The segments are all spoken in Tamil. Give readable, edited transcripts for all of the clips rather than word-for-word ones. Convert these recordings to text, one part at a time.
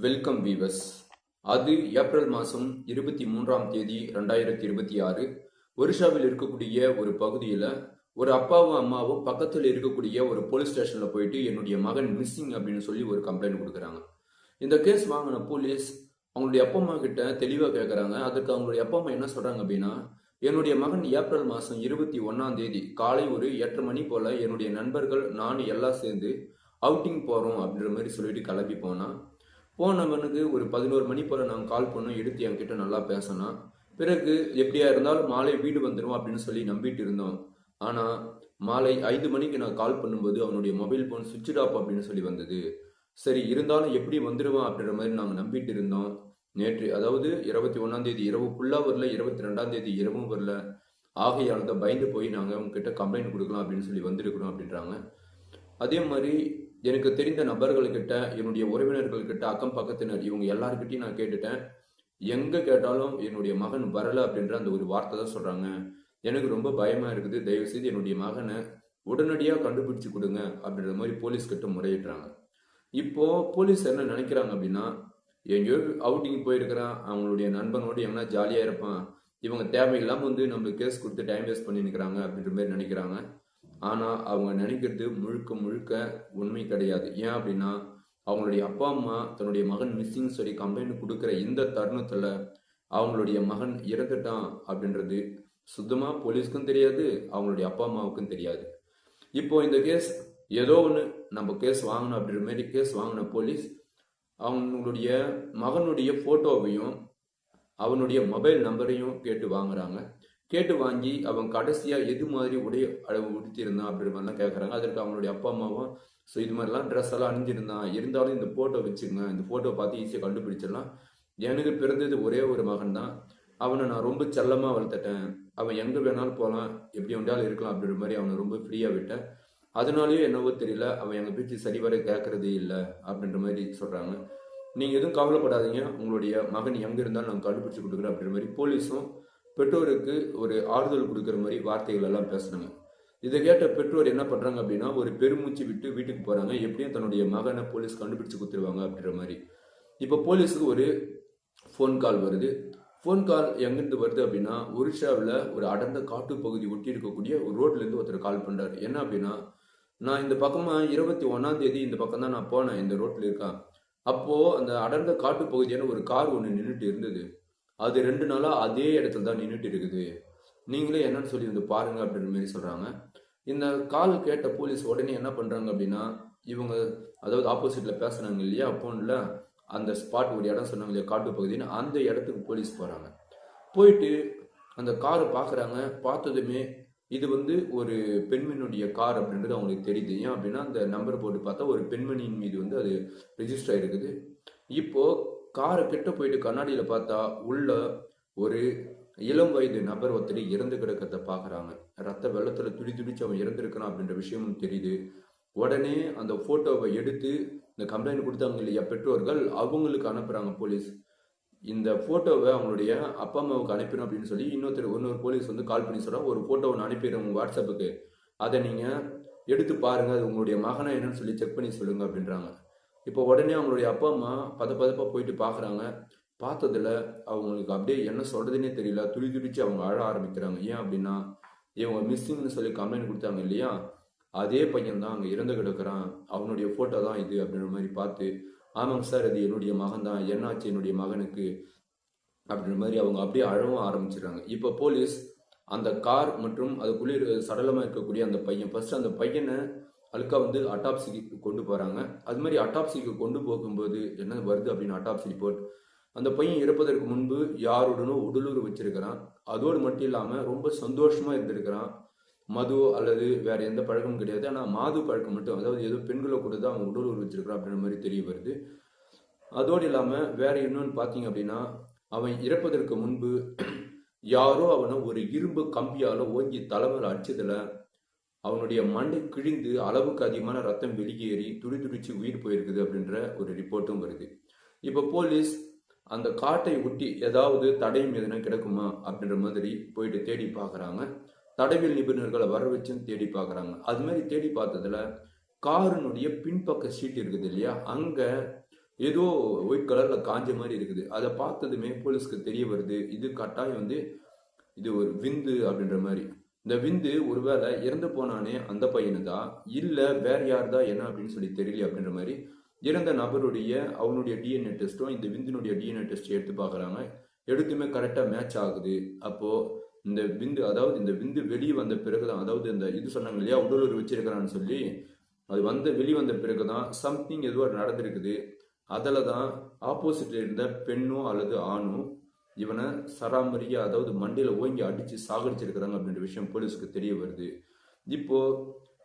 Welcome viewers. அது ஏப்ரல் மாதம் 23ஆம் தேதி 2026 ஒரிஷாவில் இருக்கக்கூடிய ஒரு பகுதியில் ஒரு அப்பாவும் அம்மாவும் பக்கத்தில் இருக்கக்கூடிய ஒரு போலீஸ் ஸ்டேஷனில் போயிட்டு என்னுடைய மகன் மிஸ்ஸிங் அப்படின்னு சொல்லி ஒரு கம்ப்ளைண்ட் கொடுக்குறாங்க. இந்த கேஸ் வாங்கின போலீஸ் அவங்களுடைய அப்பா அம்மா கிட்ட தெளிவாக கேட்குறாங்க. அதுக்கு அவங்களுடைய அப்பா அம்மா என்ன சொல்கிறாங்க அப்படின்னா, என்னுடைய மகன் ஏப்ரல் மாதம் 21ஆம் தேதி காலை ஒரு 8:30 மணி போல் என்னுடைய நண்பர்கள் நான் எல்லாம் சேர்ந்து அவுட்டிங் போகிறோம் அப்படின்ற மாதிரி சொல்லிட்டு கிளம்பி போனவனுக்கு ஒரு 11 மணி போல் நாங்கள் கால் பண்ணோம். எடுத்து என்கிட்ட நல்லா பேசினான். பிறகு எப்படியா இருந்தாலும் மாலை வீடு வந்துடும் அப்படின்னு சொல்லி நம்பிட்டு இருந்தோம். ஆனால் மாலை 5 மணிக்கு நான் கால் பண்ணும்போது அவனுடைய மொபைல் ஃபோன் சுவிட்ச் ஆஃப் அப்படின்னு சொல்லி வந்தது. சரி, இருந்தாலும் எப்படி வந்துடுவான் அப்படின்ற மாதிரி நாங்கள் நம்பிட்டு இருந்தோம். நேற்று அதாவது 21ஆம் தேதி இரவு ஃபுல்லாக வரல, 22ஆம் தேதி இரவும் வரல. ஆகையால் தான் பயந்து போய் நாங்கள் உங்ககிட்ட கம்ப்ளைண்ட் கொடுக்கலாம் அப்படின்னு சொல்லி வந்திருக்கிறோம் அப்படின்றாங்க. அதே மாதிரி எனக்கு தெரிந்த நபர்கள்கிட்ட, என்னுடைய உறவினர்கள்கிட்ட, அக்கம் பக்கத்தினர் இவங்க எல்லாருக்கிட்டையும் நான் கேட்டுட்டேன். எங்கே கேட்டாலும் என்னுடைய மகன் வரலை அப்படின்ற அந்த ஒரு வார்த்தை தான் சொல்கிறாங்க. எனக்கு ரொம்ப பயமாக இருக்குது. தயவுசெய்து என்னுடைய மகனை உடனடியாக கண்டுபிடிச்சு கொடுங்க அப்படின்ற மாதிரி போலீஸ்கிட்ட முறையிடுறாங்க. இப்போது போலீஸ் என்ன நினைக்கிறாங்க அப்படின்னா, எங்கேயோ அவுட்டிங் போயிருக்கிறான், அவங்களுடைய நண்பனோடு எங்கன்னா ஜாலியாக இருப்பான், இவங்க தேவையில்லாமல் வந்து நம்மளுக்கு கேஸ் கொடுத்து டைம் வேஸ்ட் பண்ணிருக்கிறாங்க அப்படின்ற மாதிரி நினைக்கிறாங்க. ஆனால் அவங்க நினைக்கிறது முழுக்க முழுக்க உண்மை கிடையாது. ஏன் அப்படின்னா, அவங்களுடைய அப்பா அம்மா தன்னுடைய மகன் மிஸ்ஸிங் சொல்லி கம்ப்ளைண்ட் கொடுக்குற இந்த தருணத்தில் அவங்களுடைய மகன் இறந்துட்டான் அப்படின்றது சுத்தமாக போலீஸ்க்கும் தெரியாது, அவங்களுடைய அப்பா அம்மாவுக்கும் தெரியாது. இப்போ இந்த கேஸ் ஏதோ ஒன்று நம்ம கேஸ் வாங்கணும் அப்படின்ற மாதிரி கேஸ் வாங்கின போலீஸ் அவங்களுடைய மகனுடைய ஃபோட்டோவையும் அவனுடைய மொபைல் நம்பரையும் கேட்டு வாங்குறாங்க. கேட்டு வாங்கி அவன் கடைசியாக எது மாதிரி உடைய உடுத்திருந்தான் அப்படின்ற மாதிரிலாம் கேட்குறாங்க. அதற்கு அவனுடைய அப்பா அம்மாவும் ஸோ இது மாதிரிலாம் ட்ரெஸ் எல்லாம் அணிஞ்சிருந்தான், இருந்தாலும் இந்த ஃபோட்டோ வச்சுங்க, இந்த ஃபோட்டோ பார்த்து ஈஸியாக கண்டுபிடிச்சிடலாம். எனக்கு பிறந்தது ஒரே ஒரு மகன் தான், அவனை நான் ரொம்ப செல்லமாக வளர்த்துட்டேன், அவன் எங்கே வேணாலும் போகலாம், எப்படி வேண்டாலும் இருக்கலாம் அப்படின்ற மாதிரி அவனை ரொம்ப ஃப்ரீயாக விட்டேன். அதனாலேயும் என்னவோ தெரியல, அவன் எங்கள் பேச்சு சரிவர கேட்கறதே இல்லை அப்படின்ற மாதிரி சொல்கிறாங்க. நீங்கள் எதுவும் கவலைப்படாதீங்க, உங்களுடைய மகன் எங்கே இருந்தாலும் நாங்கள் கண்டுபிடிச்சி கொடுக்குறோம் அப்படின்ற மாதிரி போலீஸும் பெற்றோருக்கு ஒரு ஆறுதல் கொடுக்குற மாதிரி வார்த்தைகள் எல்லாம் பேசுனாங்க. இதை கேட்ட பெற்றோர் என்ன பண்ணுறாங்க அப்படின்னா, ஒரு பெருமூச்சு விட்டு வீட்டுக்கு போகிறாங்க. எப்படியும் தன்னுடைய மகனை போலீஸ் கண்டுபிடிச்சு கொடுத்துருவாங்க அப்படின்ற மாதிரி. இப்போ போலீஸுக்கு ஒரு ஃபோன் கால் வருது. ஃபோன் கால் எங்கேருந்து வருது அப்படின்னா, ஒரிஷாவில் ஒரு அடர்ந்த காட்டு பகுதி ஒட்டி இருக்கக்கூடிய ஒரு ரோட்லேருந்து ஒருத்தர் கால் பண்ணுறாரு. என்ன அப்படின்னா, நான் இந்த பக்கமாக 21ஆம் தேதி இந்த பக்கம் தான் நான் போனேன், இந்த ரோட்டில் இருக்கான். அப்போது அந்த அடர்ந்த காட்டு பகுதியான ஒரு கார் ஒன்று நின்றுட்டு இருந்தது. அது 2 நாளாக அதே இடத்துல தான் நின்றுட்டு இருக்குது, நீங்களே என்னன்னு சொல்லி வந்து பாருங்க அப்படின்ற மாதிரி சொல்கிறாங்க. இந்த கால் கேட்ட போலீஸ் உடனே என்ன பண்ணுறாங்க அப்படின்னா, இவங்க அதாவது ஆப்போசிட்டில் பேசுனாங்க இல்லையா ஃபோனில், அந்த ஸ்பாட் ஒரு இடம் சொன்னாங்க இல்லையா காட்டு பகுதின்னு, அந்த இடத்துக்கு போலீஸ் போகிறாங்க. போயிட்டு அந்த காரை பார்க்குறாங்க. பார்த்ததுமே இது வந்து ஒரு பெண்மணியுடைய கார் அப்படின்றது அவங்களுக்கு தெரியுது. ஏன் அப்படின்னா அந்த நம்பர் போட்டு பார்த்தா ஒரு பெண்மணியின் மீது வந்து அது ரெஜிஸ்டர் ஆகிருக்குது. இப்போது காரை கிட்ட போயிட்டு கண்ணாடியில் பார்த்தா உள்ள ஒரு இளம் வயது நபர் ஒருத்தர் இறந்து கிடக்கிறத பார்க்குறாங்க. ரத்த வெள்ளத்தில் துடி துடிச்சு அவன் இறந்துருக்கிறான் அப்படின்ற விஷயமும் தெரியுது. உடனே அந்த ஃபோட்டோவை எடுத்து இந்த கம்ப்ளைண்ட் கொடுத்தாங்க இல்லையா பெற்றோர்கள், அவங்களுக்கு அனுப்புகிறாங்க போலீஸ். இந்த ஃபோட்டோவை அவங்களுடைய அப்பா அம்மாவுக்கு அனுப்பிடும் அப்படின்னு சொல்லி இன்னொரு போலீஸ் வந்து கால் பண்ணி சொல்கிறான், ஒரு ஃபோட்டோ ஒன்று அனுப்பிடுறேன் உங்கள் வாட்ஸ்அப்புக்கு, அதை நீங்கள் எடுத்து பாருங்கள், அது உங்களுடைய மகனை என்னன்னு சொல்லி செக் பண்ணி சொல்லுங்கள் அப்படின்றாங்க. இப்போ உடனே அவங்களுடைய அப்பா அம்மா பதப்பதப்பாக போயிட்டு பார்க்குறாங்க. பார்த்ததில் அவங்களுக்கு அப்படியே என்ன சொல்கிறதுனே தெரியல, துடி துடிச்சு அவங்க அழ ஆரம்பிக்கிறாங்க. ஏன் அப்படின்னா, இவங்க மிஸ்ஸிங்னு சொல்லி கம்ப்ளைண்ட் கொடுத்தாங்க இல்லையா, அதே பையன் தான் அங்கே இறந்து கிடக்கிறான், அவனுடைய ஃபோட்டோ தான் இது அப்படின்ற மாதிரி பார்த்து, ஆமாங்க சார் இது என்னுடைய மகன் தான், என்னாச்சு என்னுடைய மகனுக்கு அப்படின்ற மாதிரி அவங்க அப்படியே அழவும் ஆரம்பிச்சிடுறாங்க. இப்போ போலீஸ் அந்த கார் மற்றும் அதுக்குள்ளே சடலமாக இருக்கக்கூடிய அந்த பையன், ஃபர்ஸ்ட் அந்த பையனை அழுக்கா வந்து அட்டாப்சிக்கு கொண்டு போகிறாங்க. அது மாதிரி அட்டாப்சிக்கு கொண்டு போகும்போது என்ன வருது அப்படின்னு அட்டாப்சி ரிப்போர்ட், அந்த பையன் இறப்பதற்கு முன்பு யாருடனும் உடலுறவு வச்சிருக்கிறான், அதோடு மட்டும் இல்லாமல் ரொம்ப சந்தோஷமாக இருந்திருக்கிறான், மது அல்லது வேற எந்த பழக்கமும் கிடையாது, ஆனால் மாது பழக்கம் மட்டும், அதாவது ஏதோ பெண்களை கூட தான் அவன் உடலுறவு வச்சிருக்கிறான் அப்படின்ற மாதிரி தெரிய வருது. அதோடு இல்லாமல் வேற இன்னொன்று பார்த்தீங்க அப்படின்னா, அவன் இறப்பதற்கு முன்பு யாரோ அவனை ஒரு இரும்பு கம்பியால் ஓங்கி தலைமையில் அடிச்சதில் அவனுடைய மண்டை கிழிந்து அளவுக்கு அதிகமான ரத்தம் வெளியேறி துடி துடிச்சு உயிர் போயிருக்குது அப்படின்ற ஒரு ரிப்போர்ட்டும் வருது. இப்போ போலீஸ் அந்த காட்டை ஒட்டி ஏதாவது தடயம் எதுனா கிடைக்குமா அப்படின்ற மாதிரி போயிட்டு தேடி பார்க்குறாங்க. தடவியல் நிபுணர்களை வர வச்சும் தேடி பார்க்குறாங்க. அது மாதிரி தேடி பார்த்ததுல காரினுடைய பின்பக்க சீட் இருக்குது இல்லையா, அங்கே ஏதோ ஒயிட் கலர்ல காஞ்ச மாதிரி இருக்குது. அதை பார்த்ததுமே போலீஸ்க்கு தெரிய வருது, இது கட்டாயம் வந்து இது ஒரு விந்து அப்படின்ற மாதிரி. இந்த விந்து ஒருவேளை இறந்து போனானே அந்த பையனு தான், இல்ல வேற யார் தான் என்ன அப்படின்னு சொல்லி தெரியல அப்படின்ற மாதிரி இறந்த நபருடைய அவனுடைய டிஎன்ஏ டெஸ்ட்டும் இந்த விந்தினுடைய டிஎன்ஏ டெஸ்ட் எடுத்து பார்க்குறாங்க. எடுத்துமே கரெக்டாக மேட்ச் ஆகுது. அப்போ இந்த விந்து, அதாவது இந்த விந்து வெளியே வந்த பிறகுதான், அதாவது இந்த இது சொன்னாங்க இல்லையா உடலுறு வச்சிருக்கிறான்னு சொல்லி, அது வெளியே வந்த பிறகுதான் சம்திங் ஏதோ நடந்திருக்குது. அதில் தான் ஆப்போசிட்ல இருந்த பெண்ணோ அல்லது ஆணோ இவனை சராமரியா, அதாவது மண்டையில ஓங்கி அடிச்சு சாகடிச்சிருக்கிறாங்க அப்படின்ற விஷயம் போலீஸ்க்கு தெரிய வருது. இப்போ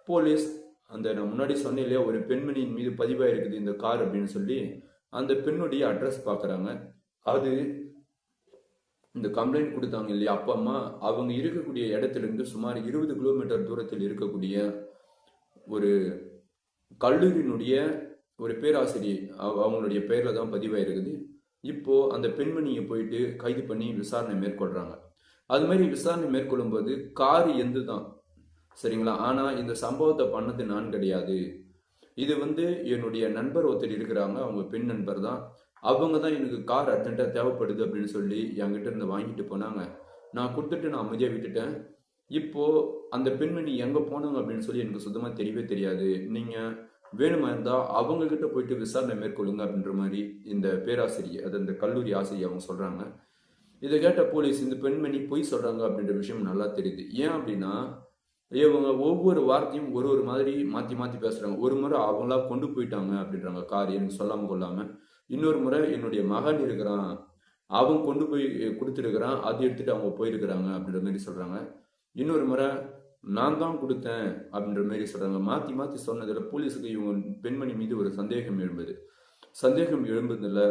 போலீஸ் அந்த நான் முன்னாடி சொன்னேன் இல்லையா ஒரு பெண்மணியின் மீது பதிவாயிருக்குது இந்த கார் அப்படின்னு சொல்லி, அந்த பெண்ணுடைய அட்ரஸ் பார்க்குறாங்க. அது இந்த கம்ப்ளைண்ட் கொடுத்தாங்க இல்லையா அப்பா அம்மா, அவங்க இருக்கக்கூடிய இடத்துல இருந்து சுமார் 20 கிலோமீட்டர் தூரத்தில் இருக்கக்கூடிய ஒரு கல்லூரியினுடைய ஒரு பேராசிரியர் அவங்களுடைய பேர்ல தான் பதிவாயிருக்குது. இப்போ அந்த பெண்மணியை போயிட்டு கைது பண்ணி விசாரணை மேற்கொள்றாங்க. அது மாதிரி விசாரணை மேற்கொள்ளும் போது கார் எந்து தான் சரிங்களா, ஆனா இந்த சம்பவத்தை பண்ணது நான் கிடையாது, இது வந்து என்னுடைய நண்பர் ஒருத்தர் இருக்கிறாங்க, அவங்க பெண் நண்பர் தான், அவங்க தான் எனக்கு கார் அர்ஜென்ட்டாக தேவைப்படுது அப்படின்னு சொல்லி என்கிட்ட இருந்து வாங்கிட்டு போனாங்க. நான் கொடுத்துட்டு நான் அமைதியாக விட்டுட்டேன். இப்போ அந்த பெண்மணி எங்கே போனாங்க அப்படின்னு சொல்லி எனக்கு சுத்தமாக தெரியவே தெரியாது. நீங்கள் வேணுமா இருந்தால் அவங்க கிட்ட போயிட்டு விசாரணை மேற்கொள்ளுங்க அப்படின்ற மாதிரி இந்த பேராசிரியர், அது அந்த கல்லூரி ஆசிரியர் அவங்க சொல்கிறாங்க. இதை கேட்ட போலீஸ் இந்த பெண்மணி பொய் சொல்கிறாங்க அப்படின்ற விஷயம் நல்லா தெரியுது. ஏன் அப்படின்னா இவங்க ஒவ்வொரு வார்த்தையும் ஒரு ஒரு மாதிரி மாற்றி மாற்றி பேசுகிறாங்க. ஒரு முறை அவங்களா கொண்டு போயிட்டாங்க அப்படின்றாங்க கார், எனக்கு சொல்லாமல் கொள்ளாமல். இன்னொரு முறை என்னுடைய மகன் இருக்கிறான், அவன் கொண்டு போய் கொடுத்துருக்கிறான், அது எடுத்துட்டு அவங்க போயிருக்கிறாங்க அப்படின்ற மாதிரி சொல்றாங்க. இன்னொரு முறை நான் தான் கொடுத்தேன் அப்படின்ற மாதிரி சொல்றாங்க. மாத்தி மாத்தி சொன்னதுல போலீஸுக்கு இவங்க பெண்மணி மீது ஒரு சந்தேகம் எழும்புது. சந்தேகம் எழும்புதில்ல,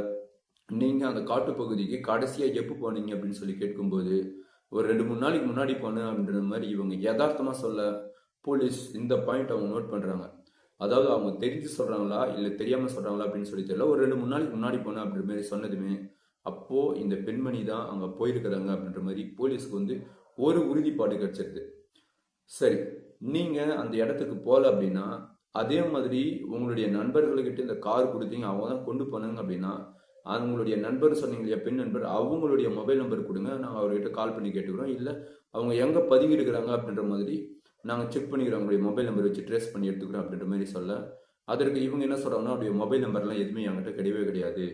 நீங்க அந்த காட்டுப்பகுதிக்கு கடைசியா எப்போ போனீங்க அப்படின்னு சொல்லி கேட்கும்போது ஒரு 2-3 நாளைக்கு முன்னாடி போனேன் அப்படின்ற மாதிரி இவங்க யதார்த்தமா சொல்ல போலீஸ் இந்த பாயிண்ட் அவங்க நோட் பண்றாங்க. அதாவது அவங்க தெரிஞ்சு சொல்றாங்களா இல்லை தெரியாம சொல்றாங்களா அப்படின்னு சொல்லி தெரியல. ஒரு 2-3 நாளைக்கு முன்னாடி போனேன் அப்படின்ற மாதிரி சொன்னதுமே அப்போ இந்த பெண்மணி தான் அங்க போயிருக்கிறாங்க அப்படின்ற மாதிரி போலீஸ்க்கு வந்து ஒரு உறுதிப்பாடு கிடைச்சிருது. சரி, நீங்க அந்த இடத்துக்கு போல அப்படின்னா அதே மாதிரி உங்களுடைய நண்பர்கள்கிட்ட இந்த கார் கொடுத்தீங்க, அவங்க தான் கொண்டு போனாங்க அப்படின்னா அவங்களுடைய நண்பர் சொன்னீங்க இல்லையா பெண் நண்பர், அவங்களுடைய மொபைல் நம்பர் கொடுங்க, நாங்கள் அவர்கிட்ட கால் பண்ணி கேட்டுக்கிறோம். இல்லை அவங்க எங்கே பதுங்கி இருக்கிறாங்க அப்படின்ற மாதிரி நாங்கள் செக் பண்ணிக்கிறோம், அவங்களுடைய மொபைல் நம்பர் வச்சு ட்ரேஸ் பண்ணி எடுத்துக்கிறோம் அப்படின்ற மாதிரி சொல்ல, அதற்கு இவங்க என்ன சொல்கிறாங்கன்னா அவருடைய மொபைல் நம்பர்லாம் எதுவுமே என்கிட்ட கிடையவே கிடையாது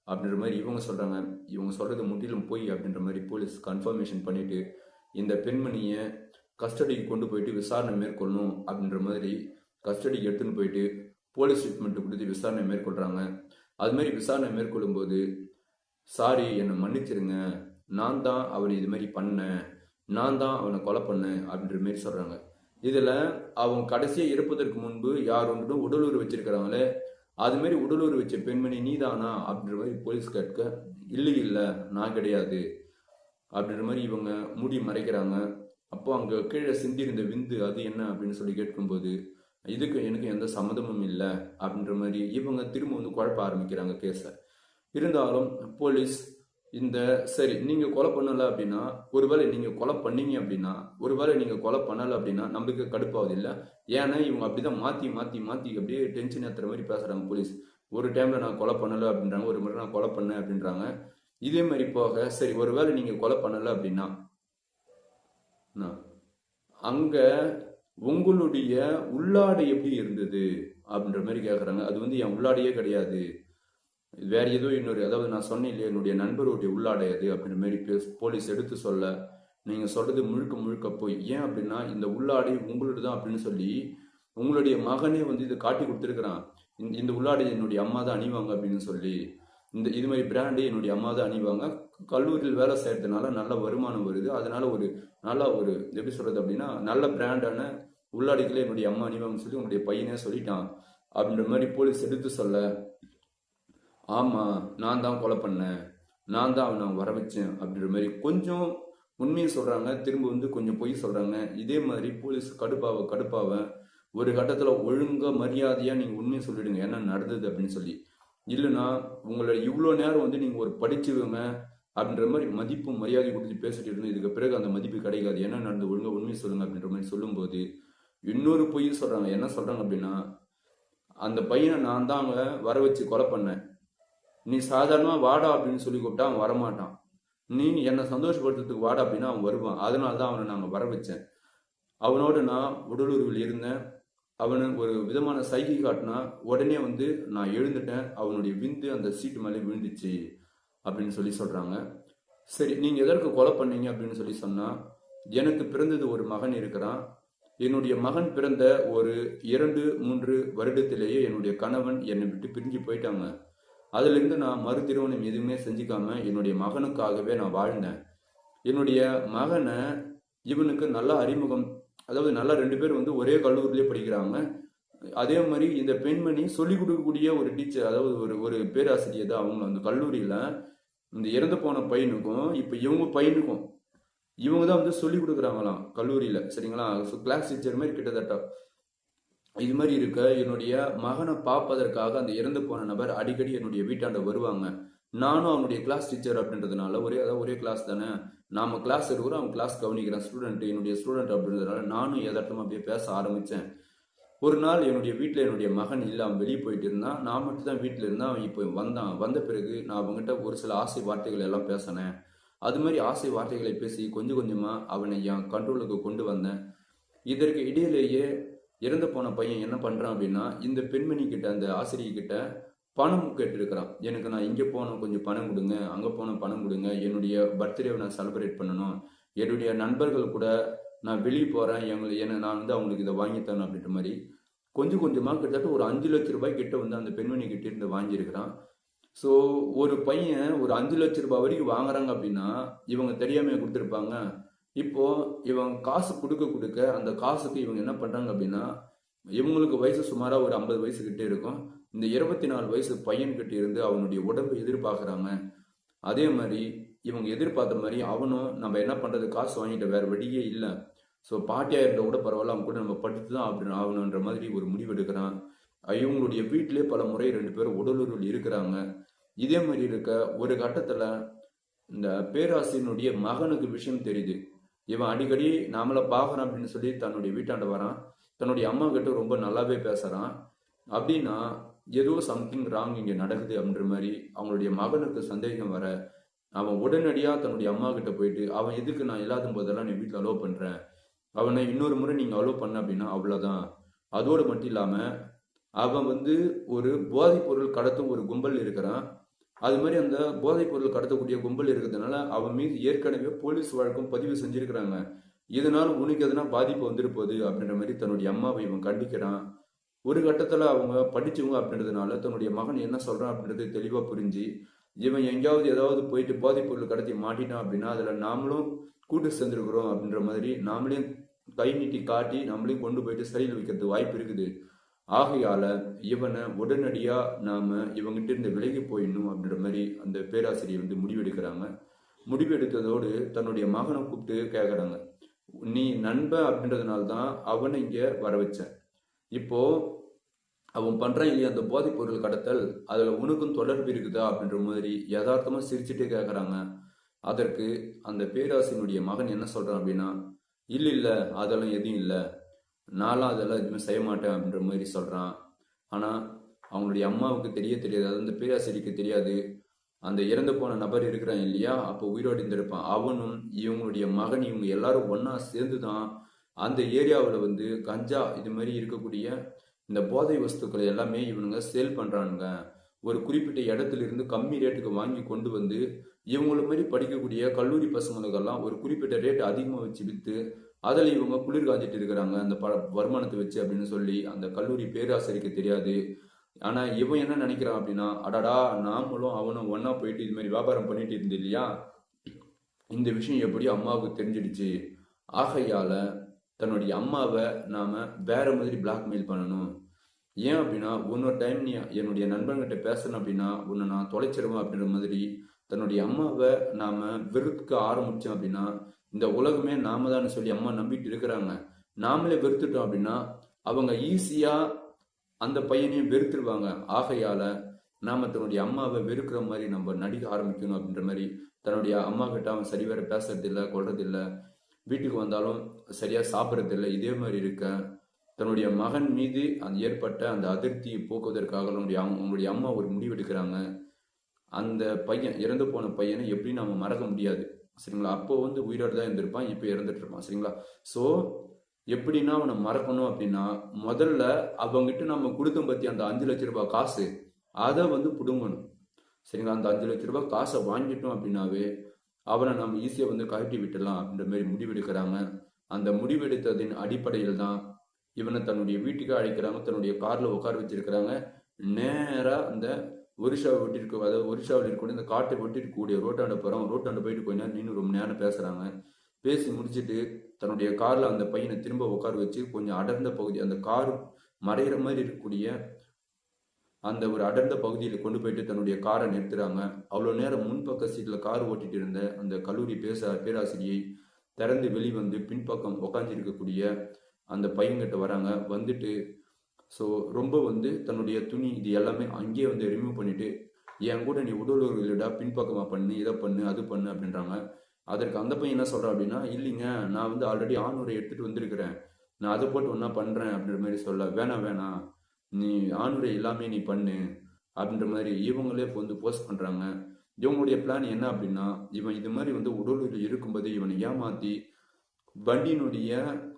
அப்படின்ற மாதிரி இவங்க சொல்கிறாங்க. இவங்க சொல்கிறது முற்றிலும் போய் அப்படின்ற மாதிரி போலீஸ் கன்ஃபர்மேஷன் பண்ணிவிட்டு இந்த பெண்மணியை கஸ்டடிக்கு கொண்டு போயிட்டு விசாரணை மேற்கொள்ளணும் அப்படின்ற மாதிரி கஸ்டடிக்கு எடுத்துன்னு போயிட்டு போலீஸ் ட்ரீட்மெண்ட் கொடுத்து விசாரணை மேற்கொள்கிறாங்க. அது மாதிரி விசாரணை மேற்கொள்ளும் போது சாரி என்னை மன்னிச்சிருங்க, நான் தான் அவனை இது மாதிரி பண்ணேன், நான் தான் அவனை கொலை பண்ணேன் அப்படின்ற மாதிரி சொல்கிறாங்க. இதில் அவங்க கடைசியாக இறப்பதற்கு முன்பு யார் ஒன்றும் உடலூர் வச்சிருக்கிறாங்களே, அது மாதிரி உடலூர் வச்ச பெண்மணி நீதானா அப்படின்ற மாதிரி போலீஸ் கேட்க, இல்லை இல்லை நான் கிடையாது அப்படின்ற மாதிரி இவங்க மூடி மறைக்கிறாங்க. அப்போ அங்கே கீழே சிந்திருந்த விந்து அது என்ன அப்படின்னு சொல்லி கேட்கும்போது இதுக்கு எனக்கு எந்த சம்மந்தமும் இல்லை அப்படின்ற மாதிரி இவங்க திரும்ப வந்து குழப்ப ஆரம்பிக்கிறாங்க கேஸை. இருந்தாலும் போலீஸ் இந்த சரி நீங்கள் கொலை பண்ணலை அப்படின்னா, ஒருவேளை நீங்கள் கொலை பண்ணீங்க அப்படின்னா, ஒருவேளை நீங்கள் கொலை பண்ணலை அப்படின்னா நம்மளுக்கு கடுப்பாவது இல்லை. ஏன்னா இவங்க அப்படிதான் மாற்றி மாற்றி மாற்றி அப்படியே டென்ஷன் ஏற்றுற மாதிரி பேசுகிறாங்க போலீஸ். ஒரு டைமில் நான் கொலை பண்ணலை அப்படின்றாங்க, ஒரு முறை நான் கொலை பண்ணேன் அப்படின்றாங்க. இதே மாதிரி போக சரி ஒருவேளை நீங்கள் கொலை பண்ணலை அப்படின்னா அங்கே உங்களுடைய உள்ளாடை எப்படி இருந்தது அப்படின்ற மாதிரி கேட்குறாங்க. அது வந்து என் உள்ளாடையே கிடையாது, வேற ஏதோ இன்னொரு, அதாவது நான் சொன்னேன் இல்லையா என்னுடைய நண்பருடைய உள்ளாடை அது அப்படின்ற மாதிரி போலீஸ் எடுத்து சொல்ல, நீங்கள் சொல்றது முழுக்க முழுக்க போய். ஏன் அப்படின்னா இந்த உள்ளாடை உங்களோட தான் அப்படின்னு சொல்லி உங்களுடைய மகனே வந்து இதை காட்டி கொடுத்துருக்கிறான். இந்த உள்ளாடை என்னுடைய அம்மா தான் அணிவாங்க அப்படின்னு சொல்லி, இது மாதிரி பிராண்டே என்னுடைய அம்மா தான் அணிவாங்க, கல்லூரியில் வேலை செய்யறதுனால நல்ல வருமானம் வருது, அதனால ஒரு நல்ல ஒரு எப்படி சொல்றது அப்படின்னா நல்ல பிராண்டான உள்ளாடைகளே என்னுடைய அம்மா அணிவாங்கன்னு சொல்லி உங்களுடைய பையனே சொல்லிட்டான் அப்படின்ற மாதிரி போலீஸ் எடுத்து சொல்ல, ஆமா நான் தான் கொலை பண்ணேன், நான் தான் அவனை வர வச்சேன் அப்படின்ற மாதிரி கொஞ்சம் உண்மையை சொல்றாங்க, திரும்ப வந்து கொஞ்சம் பொய் சொல்றாங்க. இதே மாதிரி போலீஸ் கடுப்பாவ ஒரு கட்டத்துல ஒழுங்கா மரியாதையா நீங்க உண்மையை சொல்லிடுங்க என்ன நடந்தது அப்படின்னு சொல்லி, இல்லைன்னா உங்களை இவ்வளோ நேரம் வந்து நீங்க ஒரு படிச்சுவங்க அப்படின்ற மாதிரி மதிப்பு மரியாதை கொடுத்து பேசிட்டு இருந்தோம், இதுக்கு பிறகு அந்த மதிப்பு கிடைக்காது, என்ன நடந்து ஒழுங்கா உண்மையை சொல்லுங்க அப்படின்ற மாதிரி சொல்லும்போது இன்னொரு பொய் சொல்றாங்க. என்ன சொல்றாங்க அப்படின்னா அந்த பையனை நான் தான் அங்க வர வச்சு கொலை பண்ணேன், நீ சாதாரணமாக வாடா அப்படின்னு சொல்லி கூப்பிட்டா அவன் வரமாட்டான். நீ என்னை சந்தோஷப்படுத்துறதுக்கு வாடா அப்படின்னா அவன் வருவான். அதனால தான் அவனை நாங்கள் வர வச்சேன். அவனோடு நான் உடலுறவில் இருந்தேன். அவனுக்கு ஒரு விதமான சைகை காட்டினா உடனே வந்து நான் எழுந்துட்டேன். அவனுடைய விந்து அந்த சீட்டு மேலே விழுந்துச்சு அப்படின்னு சொல்லி சொல்றாங்க. சரி, நீங்க எதற்கு கொலை பண்ணீங்க அப்படின்னு சொல்லி சொன்னா, எனக்கு பிறந்தது ஒரு மகன் இருக்கிறான். என்னுடைய மகன் பிறந்த ஒரு 2-3 வருடத்திலேயே என்னுடைய கணவன் என்னை விட்டு பிரிஞ்சு போயிட்டாங்க. அதிலிருந்து நான் மறு திருமணம் எதுவுமே செஞ்சுக்காம என்னுடைய மகனுக்காகவே நான் வாழ்ந்தேன். என்னுடைய மகனை இவனுக்கு நல்லா அறிமுகம், அதாவது நல்லா 2 பேர் வந்து ஒரே கல்லூரியிலே படிக்கிறாங்க. அதே மாதிரி இந்த பெண்மணி சொல்லிக் கொடுக்கக்கூடிய ஒரு டீச்சர், அதாவது ஒரு ஒரு பேராசிரியர் தான் அவங்க அந்த கல்லூரியில. இந்த இறந்து போன பையனுக்கும் இப்போ இவங்க பையனுக்கும் இவங்க தான் வந்து சொல்லிக் கொடுக்குறாங்களாம் கல்லூரியில. சரிங்களா? கிளாஸ் டீச்சர் மாதிரி கிட்டத்தட்ட. இது மாதிரி இருக்க என்னுடைய மகனை பார்ப்பதற்காக அந்த இறந்து போன நபர் அடிக்கடி என்னுடைய வீட்டாண்ட வருவாங்க. நானும் அவனுடைய கிளாஸ் டீச்சர் அப்படின்றதுனால அதாவது ஒரே கிளாஸ் தானே, நாம கிளாஸ் இருக்கிறோம், அவன் கிளாஸ் கவனிக்கிறான், ஸ்டூடெண்ட் என்னுடைய ஸ்டூடெண்ட் அப்படின்றதுனால நானும் யதார்த்தமா அப்படியே பேச ஆரம்பித்தேன். ஒரு நாள் என்னுடைய வீட்டில் என்னுடைய மகன் இல்லை, அவன் வெளியே போயிட்டு இருந்தான். நான் மட்டும் தான் வீட்டில் இருந்தேன். அவன் இப்போ வந்தான். வந்த பிறகு நான் அவங்ககிட்ட ஒரு சில ஆசை வார்த்தைகள் எல்லாம் பேசினேன். அது மாதிரி ஆசை வார்த்தைகளை பேசி கொஞ்சம் கொஞ்சமாக அவனை என் கண்ட்ரோலுக்கு கொண்டு வந்தேன். இதற்கு இடையிலேயே இறந்து போன பையன் என்ன பண்ணுறான் அப்படின்னா, இந்த பெண்மணி கிட்ட, அந்த ஆசிரியர்கிட்ட பணம் கேட்டிருக்கிறான். எனக்கு நான் இங்கே போனோம், கொஞ்சம் பணம் கொடுங்க, அங்கே போனோம் பணம் கொடுங்க, என்னுடைய பர்த்டேவை நான் செலிப்ரேட் பண்ணணும், என்னுடைய நண்பர்கள் கூட நான் வெளியே போகிறேன், நான் வந்து அவங்களுக்கு இதை வாங்கி தரணும் அப்படின்ற மாதிரி கொஞ்சம் கொஞ்சமாக கிட்டத்தட்ட ஒரு 5 லட்ச ரூபாய் கிட்ட வந்து அந்த பெண்மணி கிட்ட இருந்து வாங்கியிருக்கிறான். ஸோ ஒரு பையன் ஒரு 5 லட்ச ரூபாய் வரைக்கும் வாங்குறாங்க அப்படின்னா இவங்க தெரியாம கொடுத்துருப்பாங்க. இப்போ இவங்க காசு கொடுக்க கொடுக்க அந்த காசுக்கு இவங்க என்ன பண்றாங்க அப்படின்னா, இவங்களுக்கு வயசு சுமாராக ஒரு 50 வயசு கிட்டே இருக்கும். இந்த 24 வயசு பையன் கிட்ட இருந்து அவனுடைய உடம்பு எதிர்பார்க்குறாங்க. அதே மாதிரி இவங்க எதிர்பார்த்த மாதிரி அவனும் நம்ம என்ன பண்றது, காசு வாங்கிட்ட வேற வழியே இல்லை, ஸோ பாட்டியா இருந்த கூட பரவாயில்ல, அவங்க கூட நம்ம படித்து தான் அப்படின்னு ஆகணுன்ற மாதிரி ஒரு முடிவு எடுக்கிறான். இவங்களுடைய வீட்டிலே பல முறை 2 பேரும் உடலுறவில் இருக்கிறாங்க. இதே மாதிரி இருக்க ஒரு கட்டத்துல இந்த பேராசிரியனுடைய மகனுக்கு விஷயம் தெரியுது. இவன் அடிக்கடி நாமளை பார்க்கறான் அப்படின்னு சொல்லி தன்னுடைய வீட்டாண்ட வரான். தன்னுடைய அம்மா கிட்ட ரொம்ப நல்லாவே பேசுறான். அப்படின்னா ஏதோ சம்திங் ராங் இங்க நடக்குது அப்படின்ற மாதிரி அவங்களுடைய மகனுக்கு சந்தேகம் வர, அவன் உடனடியா தன்னுடைய அம்மா கிட்ட போயிட்டு, அவன் எதுக்கு நான் இல்லாத போதெல்லாம் நீ வீட்டில் அலோவ் பண்றேன், அவனை இன்னொரு முறை நீங்க அலோவ் பண்ண அப்படின்னா அவ்வளவுதான். அதோடு மட்டும் இல்லாம அவன் வந்து ஒரு போதைப் பொருள் கடத்தும் ஒரு கும்பல் இருக்கிறான். அது மாதிரி அந்த போதைப் பொருள் கடத்தக்கூடிய கும்பல் இருக்கிறதுனால அவன் மீது ஏற்கனவே போலீஸ் வழக்கும் பதிவு செஞ்சிருக்கிறாங்க. இதனால் உனக்கு எதனா பாதிப்பு வந்துருப்போகுது அப்படின்ற மாதிரி தன்னுடைய அம்மாவை இவன் கண்டிக்கிறான். ஒரு கட்டத்துல அவங்க படிச்சவங்க அப்படின்றதுனால தன்னுடைய மகன் என்ன சொல்றான் அப்படின்றது தெளிவா புரிஞ்சு, இவன் எங்கேயாவது ஏதாவது போயிட்டு போதைப் பொருள் கடத்தி மாட்டினான் அப்படின்னா அதுல நாமளும் கூட்டு சேர்ந்துருக்கிறோம் அப்படின்ற மாதிரி நாமளையும் கை நீட்டி காட்டி நம்மளையும் கொண்டு போயிட்டு சிறையில் வைக்கிறது வாய்ப்பு இருக்குது. ஆகையால இவனை உடனடியா நாம இவங்கிட்ட இருந்து விலகி போயிடணும் அப்படின்ற மாதிரி அந்த பேராசிரியர் வந்து முடிவெடுக்கிறாங்க. முடிவெடுத்ததோடு தன்னுடைய மகனை கூப்பிட்டு கேட்கறாங்க, நீ நண்பன் அப்படின்றதுனால தான் அவனை இங்க வர வச்சேன். இப்போ அவன் பண்றான் இல்லையா அந்த போதைப் பொருள் கடத்தல், அதுல உனக்கும் தொடர்பு இருக்குதா அப்படின்ற மாதிரி யதார்த்தமா சிரிச்சுட்டே கேட்கறாங்க. அதற்கு அந்த பேராசிரியனுடைய மகன் என்ன சொல்றான் அப்படின்னா, இல்ல அதெல்லாம் எதுவும் இல்லை, நான்லாம் அதெல்லாம் எதுவுமே செய்ய மாட்டேன் அப்படின்ற மாதிரி சொல்றான். ஆனா அவங்களுடைய அம்மாவுக்கு தெரியாது, அது அந்த பேராசிரியருக்கு தெரியாது. அந்த இறந்து போன நபர் இருக்கிறான் இல்லையா, அப்போ உயிரோடு இருந்திருப்பான், அவனும் இவங்களுடைய மகன் இவங்க எல்லாரும் ஒன்னா சேர்ந்துதான் அந்த ஏரியாவில் வந்து கஞ்சா இது மாதிரி இருக்கக்கூடிய இந்த போதை வஸ்துக்களை எல்லாமே இவனுங்க சேல் பண்றானுங்க. ஒரு குறிப்பிட்ட இடத்துல இருந்து கம்மி ரேட்டுக்கு வாங்கி கொண்டு வந்து இவங்கள மாதிரி படிக்கக்கூடிய கல்லூரி பசங்களுக்கெல்லாம் ஒரு குறிப்பிட்ட ரேட் அதிகமாக வச்சு விற்று அதில் இவங்க குளிர் காஞ்சிட்டு இருக்கிறாங்க அந்த வருமானத்தை வச்சு அப்படின்னு சொல்லி அந்த கல்லூரி பேராசிரியருக்கு தெரியாது. ஆனா இவன் என்ன நினைக்கிறான் அப்படின்னா, அடடா நாமளும் அவனும் ஒன்னா போயிட்டு இது மாதிரி வியாபாரம் பண்ணிட்டு இருந்து இல்லையா, இந்த விஷயம் எப்படி அம்மாவுக்கு தெரிஞ்சிடுச்சு, ஆகையால தன்னுடைய அம்மாவை நாம வேற மாதிரி பிளாக்மெயில் பண்ணணும். ஏன் அப்படின்னா இன்னொரு டைம் நீ என்னுடைய நண்பன்கிட்ட பேசணும் அப்படின்னா உன்னை நான் தொலைச்சிருவேன் அப்படின்ற மாதிரி தன்னுடைய அம்மாவை நாம வெறுக்க ஆரம்பிச்சோம் அப்படின்னா இந்த உலகமே நாம தான் சொல்லி அம்மா நம்பிட்டு இருக்கிறாங்க. நாமளே வெறுத்துட்டோம் அப்படின்னா அவங்க ஈஸியா அந்த பையனையும் வெறுத்துருவாங்க. ஆகையால நாம தன்னுடைய அம்மாவை வெறுக்கிற மாதிரி நம்ம நடிக்க ஆரம்பிக்கணும் அப்படின்ற மாதிரி தன்னுடைய அம்மா கிட்ட அவன் சரிவர பேசுறது இல்லை, கொள்றது இல்லை, வீட்டுக்கு வந்தாலும் சரியா சாப்பிட்றது இல்லை. இதே மாதிரி இருக்க தன்னுடைய மகன் மீது அந்த ஏற்பட்ட அந்த அதிருப்தியை போக்குவதற்காக அவங்களுடைய அம்மா ஒரு முடிவு எடுக்கிறாங்க. அந்த பையன் இறந்து போன பையனை எப்படி நம்ம மறக்க முடியாது சரிங்களா. அப்போ வந்து உயிரோடு தான் இருந்திருப்பான், இப்போ இறந்துட்டு இருப்பான் சரிங்களா. ஸோ எப்படின்னா அவனை மறக்கணும் அப்படின்னா முதல்ல அவங்ககிட்ட நம்ம கொடுத்தோம் பத்தி அந்த 5 லட்ச ரூபாய் காசு அதை வந்து பிடுங்கணும் சரிங்களா. அந்த 5 லட்ச ரூபாய் காசை வாங்கிட்டோம் அப்படின்னாவே அவனை நம்ம ஈஸியாக வந்து கழட்டி விட்டுடலாம் அப்படின்ற மாதிரி முடிவெடுக்கிறாங்க. அந்த முடிவெடுத்ததின் அடிப்படையில் தான் இவனை தன்னுடைய வீட்டுக்கு அழைக்கிறாங்க, தன்னுடைய கார்ல உட்கார வச்சிருக்கிறாங்க. நேரா அந்த ஒரிஷாவை விட்டு அதாவது ஒரிஷாவில் இருக்கக்கூடிய இந்த காட்டை விட்டு இருக்கக்கூடிய ரோட்டாண்ட போகிறோம். ரோட்டாண்ட போயிட்டு கொஞ்ச நேரம் நின்று ரொம்ப நேரம் பேசுகிறாங்க. பேசி முடிச்சுட்டு தன்னுடைய காரில் அந்த பையனை திரும்ப உட்கார வச்சு கொஞ்சம் அடர்ந்த பகுதி அந்த கார் மறைகிற மாதிரி இருக்கக்கூடிய அந்த ஒரு அடர்ந்த பகுதியில் கொண்டு போயிட்டு தன்னுடைய காரை நிறுத்துறாங்க. அவ்வளோ நேரம் முன்பக்க சீட்டில் கார் ஓட்டிட்டு இருந்த அந்த கல்லூரி பேராசிரியை திறந்து வெளிவந்து பின்பக்கம் உக்காந்துருக்கக்கூடிய அந்த பையன்கிட்ட வராங்க. வந்துட்டு ஸோ ரொம்ப வந்து தன்னுடைய துணி இது எல்லாமே அங்கேயே வந்து ரிமூவ் பண்ணிட்டு என் கூட நீ உடலுறவு இல்லைடா, பின்பக்கமாக பண்ணு, இதை பண்ணு, அது பண்ணு அப்படின்றாங்க. அதற்கு அந்த பையன் என்ன சொல்கிறான் அப்படின்னா, இல்லைங்க நான் வந்து ஆல்ரெடி ஆணுரை எடுத்துகிட்டு வந்திருக்கிறேன், நான் அதை போட்டு ஒன்றா பண்ணுறேன் அப்படின்ற மாதிரி சொல்ல, வேணாம் நீ ஆணுரை எல்லாமே நீ பண்ணு அப்படின்ற மாதிரி இவங்களே இப்போ வந்து போஸ்ட் பண்ணுறாங்க. இவங்களுடைய பிளான் என்ன அப்படின்னா, இவன் இது மாதிரி வந்து உடலுறவு இருக்கும்போது இவனை ஏமாற்றி வண்டியினுடைய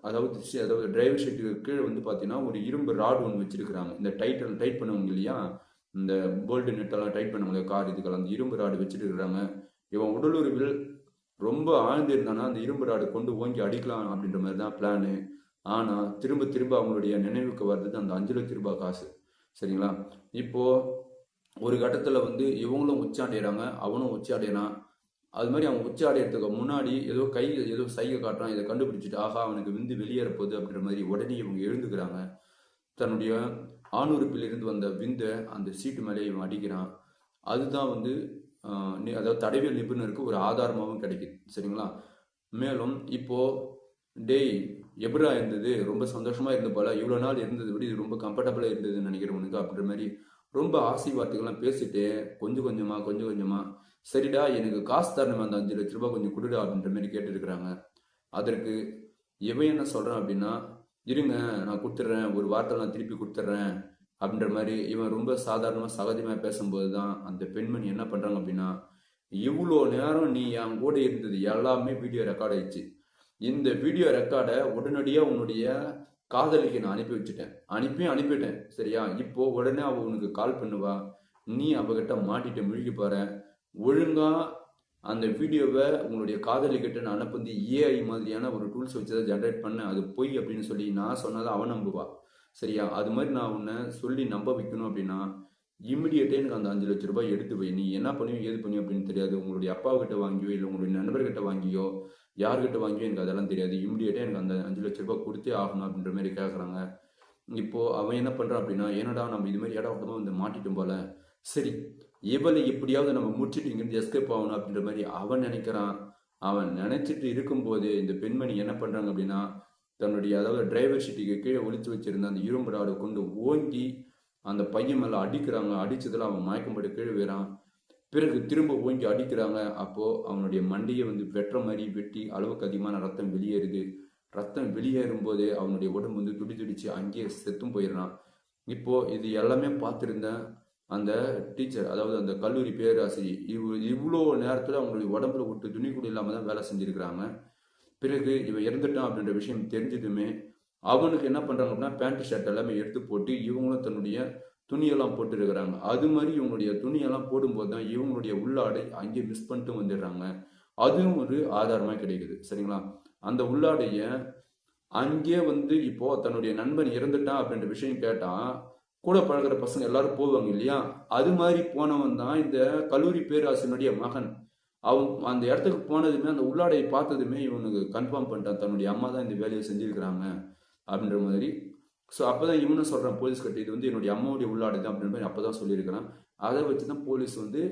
அதாவது டிரைவர் ஷீட்டுக்கு கீழே வந்து பார்த்தீங்கன்னா ஒரு இரும்பு ராடு ஒன்று வச்சிருக்கிறாங்க. இந்த டைட் பண்ணுவாங்க இல்லையா, இந்த போல்டு நெட்டெல்லாம் டைட் பண்ணுவாங்க கார் இதுக்கெல்லாம், அந்த இரும்பு ராடு வச்சுட்டு இருக்கிறாங்க. இவன் உடலுறவில் ரொம்ப ஆழ்ந்து இருந்தானா அந்த இரும்பு ராடு கொண்டு ஓங்கி அடிக்கலாம் அப்படின்ற மாதிரி தான் பிளானு. ஆனால் திரும்ப அவங்களுடைய நினைவுக்கு வர்றது அந்த 5 லட்ச ரூபாய் காசு சரிங்களா. இப்போ ஒரு கட்டத்தில் வந்து இவங்களும் உச்சாடைகிறாங்க, அவனும் உச்சாடையிறான். அது மாதிரி அவன் உச்சி அடையிறதுக்கு முன்னாடி ஏதோ சைகை காட்டுறான். இதை கண்டுபிடிச்சிட்டு ஆகா அவனுக்கு விந்து வெளியேற போகுது அப்படின்ற மாதிரி உடனே இவங்க எழுந்துக்கிறாங்க. தன்னுடைய ஆணுறுப்பிலிருந்து வந்த விந்தை அந்த சீட்டு மேலே இவன் அடிக்கிறான். அதுதான் வந்து அதாவது தடவியல் நிபுணருக்கு ஒரு ஆதாரமாகவும் கிடைக்குது சரிங்களா. மேலும் இப்போ டேய் எப்படா இருந்தது, ரொம்ப சந்தோஷமா இருந்த போல, இவ்வளோ நாள் இருந்தது விட இது ரொம்ப கம்ஃபர்டபுளாக இருந்ததுன்னு நினைக்கிறேன் உனக்கு அப்படின்ற மாதிரி ரொம்ப ஆசை வார்த்தைகள்லாம் பேசிட்டு கொஞ்சம் கொஞ்சமா சரிடா எனக்கு காசு தரணும் அந்த 5 லட்ச ரூபாய் கொஞ்சம் கொடுடா அப்படின்ற மாதிரி கேட்டுருக்குறாங்க. அதற்கு இவன் என்ன சொல்றான் அப்படின்னா, இருங்க நான் கொடுத்துட்றேன், ஒரு வார்த்தை நான் திருப்பி கொடுத்துட்றேன் அப்படின்ற மாதிரி இவன் ரொம்ப சாதாரணமாக சகஜமாக பேசும்போது தான் அந்த பெண்மணி என்ன பண்ணுறாங்க அப்படின்னா, இவ்வளோ நேரம் நீ என் கூட இருந்தது எல்லாமே வீடியோ ரெக்கார்ட் ஆயிடுச்சு, இந்த வீடியோ ரெக்கார்டை உடனடியாக உன்னுடைய காதலிக்கு நான் அனுப்பிட்டேன் சரியா. இப்போ உடனே அவ உனக்கு கால் பண்ணுவா, நீ அவகிட்ட மாட்டிட்டு முழுகி போற, ஒழுங்கா அந்த வீடியோவை உங்களுடைய காதலிக்கிட்ட நான் அனுப்பி ஏஐ மாதிரியான ஒரு டூல்ஸ் வச்சு தான் ஜென்ரேட் பண்ண, அது பொய் அப்படின்னு சொல்லி நான் சொன்னதை அவன் நம்புவா சரியா. அது மாதிரி நான் உன்னை சொல்லி நம்ப வைக்கணும் அப்படின்னா இம்மிடியேட்டே எனக்கு அந்த 5 லட்ச ரூபாய் எடுத்து போய் நீ என்ன பண்ணுவீங்க ஏது பண்ணுவீங்க அப்படின்னு தெரியாது, உங்களுடைய அப்பாவுக்கிட்ட வாங்கியோ இல்லை உங்களுடைய நண்பர்கிட்ட வாங்கியோ யார்கிட்ட வாங்கியோ எனக்கு அதெல்லாம் தெரியாது, இம்மிடியேட்டாக எனக்கு அந்த 5 லட்ச ரூபாய் கொடுத்தே ஆகணும் அப்படின்ற மாதிரி கேட்குறாங்க. இப்போ அவன் என்ன பண்ணுறான் அப்படின்னா, என்னடா நம்ம இது மாதிரி இடமா வந்து மாட்டிட்டும் போல, சரி இவளை எப்படியாவது நம்ம முடிச்சுட்டு இங்கிருந்து எஸ்கேப் ஆகணும் அப்படின்ற மாதிரி அவன் நினைக்கிறான். அவன் நினைச்சிட்டு இருக்கும்போது இந்த பெண்மணி என்ன பண்றாங்க அப்படின்னா, தன்னுடைய அதாவது டிரைவர் சீட்டுக்கு கீழே ஒளிச்சு வச்சிருந்த அந்த இரும்பு ராடை கொண்டு ஓங்கி அந்த பையன் மேல அடிக்கிறாங்க. அடிச்சதுல அவன் மயக்கம்படி கீழே வேறான். பிறகு திரும்ப ஓங்கி அடிக்கிறாங்க. அப்போ அவனுடைய மண்டையை வந்து வெட்டுற மாதிரி வெட்டி அளவுக்கு அதிகமான ரத்தம் வெளியேறுது. ரத்தம் வெளியேறும் போது அவனுடைய உடம்பு வந்து துடிச்சு அங்கேயே செத்தும் போயிடுறான். இப்போ இது எல்லாமே பார்த்துருந்த அந்த டீச்சர் அதாவது அந்த கல்லூரி பேராசிரியர் இவ்வளோ நேரத்தில் அவங்களுடைய உடம்புல விட்டு துணி கூட இல்லாமல் தான் வேலை செஞ்சுருக்கிறாங்க. பிறகு இவன் இறந்துட்டான் அப்படின்ற விஷயம் தெரிஞ்சதுமே அவனுக்கு என்ன பண்ணுறாங்க அப்படின்னா பேண்ட் ஷர்ட் எல்லாமே எடுத்து போட்டு இவங்களும் தன்னுடைய துணியெல்லாம் போட்டுருக்கிறாங்க. அது மாதிரி இவங்களுடைய துணியெல்லாம் போடும்போது தான் இவங்களுடைய உள்ளாடை அங்கே மிஸ் பண்ணிட்டு வந்துடுறாங்க. அதுவும் ஒரு ஆதாரமாக கிடைக்குது சரிங்களா. அந்த உள்ளாடைய அங்கே வந்து இப்போ தன்னுடைய நண்பன் இறந்துட்டான் அப்படின்ற விஷயம் கேட்டான், கூட பழகிற பசங்க எல்லாரும் போவாங்க இல்லையா, அது மாதிரி போனவன் தான் இந்த கல்லூரி பேராசிரியனுடைய மகன். அவன் அந்த இடத்துக்கு போனதுமே அந்த உள்ளாடையை பார்த்ததுமே இவனுக்கு கன்ஃபார்ம் பண்ணிட்டான் தன்னுடைய அம்மா தான் இந்த வேலையை செஞ்சிருக்கிறாங்க அப்படின்ற மாதிரி. ஸோ அப்போதான் இவனும் சொல்கிறான் போலீஸ் கிட்ட, இது வந்து என்னுடைய அம்மாவுடைய உள்ளாடை தான் அப்படின்ற மாதிரி அப்போ தான் சொல்லியிருக்கிறான். அதை வச்சு தான் போலீஸ் வந்து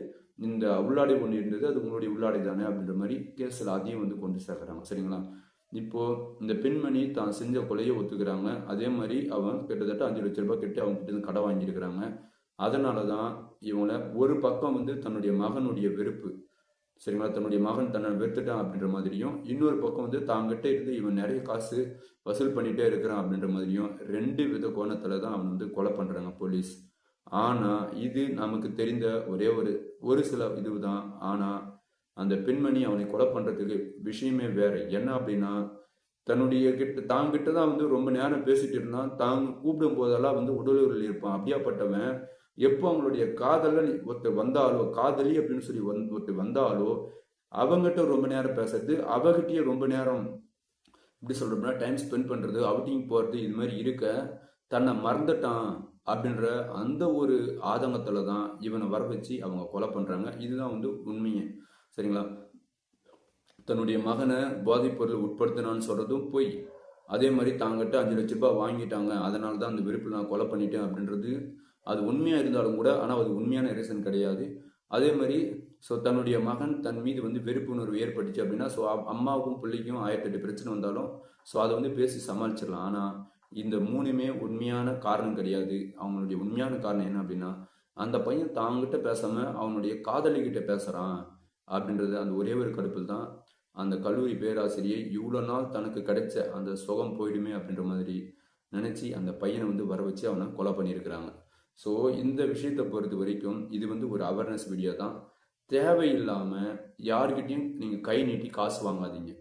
இந்த உள்ளாடை ஒன்று இருந்தது, அது உங்களுடைய உள்ளாடை தானே அப்படின்ற மாதிரி கேஸில் அதையும் வந்து கொண்டு சேர்க்குறாங்க சரிங்களா. இப்போ இந்த பெண்மணி தான் செஞ்ச கொலையை ஒத்துக்கிறாங்க. அதே மாதிரி அவன் கிட்டத்தட்ட 5 லட்ச ரூபாய் கிட்ட அவங்க கிட்ட கடை வாங்கியிருக்கிறாங்க. அதனால தான் இவங்களை ஒரு பக்கம் வந்து தன்னுடைய மகனுடைய வெறுப்பு சரிங்களா, தன்னுடைய மகன் தன்னை வெறுத்துட்டான் அப்படின்ற மாதிரியும், இன்னொரு பக்கம் வந்து தாங்கிட்ட இருந்து இவன் நிறைய காசு வசூல் பண்ணிட்டே இருக்கிறான் அப்படின்ற மாதிரியும் 2 வித கோணத்துல தான் அவன் வந்து கொலை பண்றாங்க போலீஸ். ஆனா இது நமக்கு தெரிந்த ஒரே ஒரு ஒரு சில இதுதான். ஆனா அந்த பெண்மணி அவனை கொலை பண்றதுக்கு விஷயமே வேற. என்ன அப்படின்னா, தன்னுடைய தாங்கிட்ட தான் வந்து ரொம்ப நேரம் பேசிட்டு இருந்தான். தாங்க கூப்பிடும் போதெல்லாம் வந்து உடலூரில் இருப்பான். அப்படியாப்பட்டவன் எப்போ அவங்களுடைய காதலன் ஒருத்தர் வந்தாலோ, காதலி அப்படின்னு சொல்லி ஒருத்தர் வந்தாலோ, அவங்ககிட்ட ரொம்ப நேரம் பேசுறது, அவகிட்டயே ரொம்ப நேரம் எப்படி சொல்றோம்னா டைம் ஸ்பெண்ட் பண்றது, அவுட்டிங் போறது, இது மாதிரி இருக்க தன்னை மறந்துட்டான் அப்படின்ற அந்த ஒரு ஆதங்கத்துல தான் இவனை வர வச்சு அவங்க கொலை பண்றாங்க. இதுதான் வந்து உண்மையே. சரிங்களா? தன்னுடைய மகனை போதைப் பொருள் உட்படுத்தினான்னு சொல்றதும் பொய். அதே மாதிரி தாங்கிட்ட 5 லட்ச ரூபாய் வாங்கிட்டாங்க, அதனால தான் அந்த வெறுப்பில் நான் கொலை பண்ணிட்டேன் அப்படின்றது அது உண்மையா இருந்தாலும் கூட, ஆனால் அது உண்மையான ரீசன் கிடையாது. அதே மாதிரி ஸோ தன்னுடைய மகன் தன் மீது வந்து வெறுப்பு உணர்வு ஏற்பட்டுச்சு அப்படின்னா, ஸோ அம்மாவுக்கும் பிள்ளைக்கும் 1008 பிரச்சனை வந்தாலும் ஸோ அதை வந்து பேசி சமாளிச்சிடலாம். ஆனால் இந்த மூணுமே உண்மையான காரணம் கிடையாது. அவங்களுடைய உண்மையான காரணம் என்ன அப்படின்னா, அந்த பையன் தாங்கிட்ட பேசாம அவனுடைய காதலி கிட்ட பேசுறான் அப்படின்றது அந்த ஒரே ஒரு கடுப்பில் தான் அந்த கல்லூரி பேராசிரியை இவ்வளோ நாள் தனக்கு கிடைச்ச அந்த சுகம் போயிடுமே அப்படின்ற மாதிரி நினச்சி அந்த பையனை வந்து வர வச்சு அவனை கொலை பண்ணியிருக்கிறாங்க. ஸோ இந்த விஷயத்தை பொறுத்த வரைக்கும் இது வந்து ஒரு அவேர்னஸ் வீடியோ தான். தேவையில்லாமல் யார்கிட்டையும் நீங்கள் கை நீட்டி காசு வாங்காதீங்க.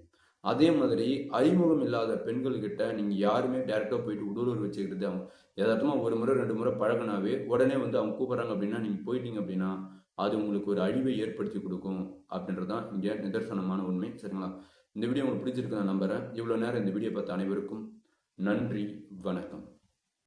அதே மாதிரி அறிமுகம் இல்லாத பெண்கள்கிட்ட நீங்கள் யாருமே டேரெக்டாக போயிட்டு உடலுறவு வச்சுக்கிறது, அவங்க எதார்த்தமாக ஒரு முறை 2 முறை பழகினாவே உடனே வந்து அவங்க கூப்பிட்றாங்க அப்படின்னா நீங்கள் போயிட்டீங்க அப்படின்னா அது உங்களுக்கு ஒரு அழிவை ஏற்படுத்தி கொடுக்கும் அப்படின்றது தான் இங்கே நிதர்சனமான உண்மை. சரிங்களா? இந்த வீடியோ உங்களுக்கு பிடிச்சிருக்கு நான் நம்புறேன். இவ்வளோ நேரம் இந்த வீடியோ பார்த்த அனைவருக்கும் நன்றி, வணக்கம்.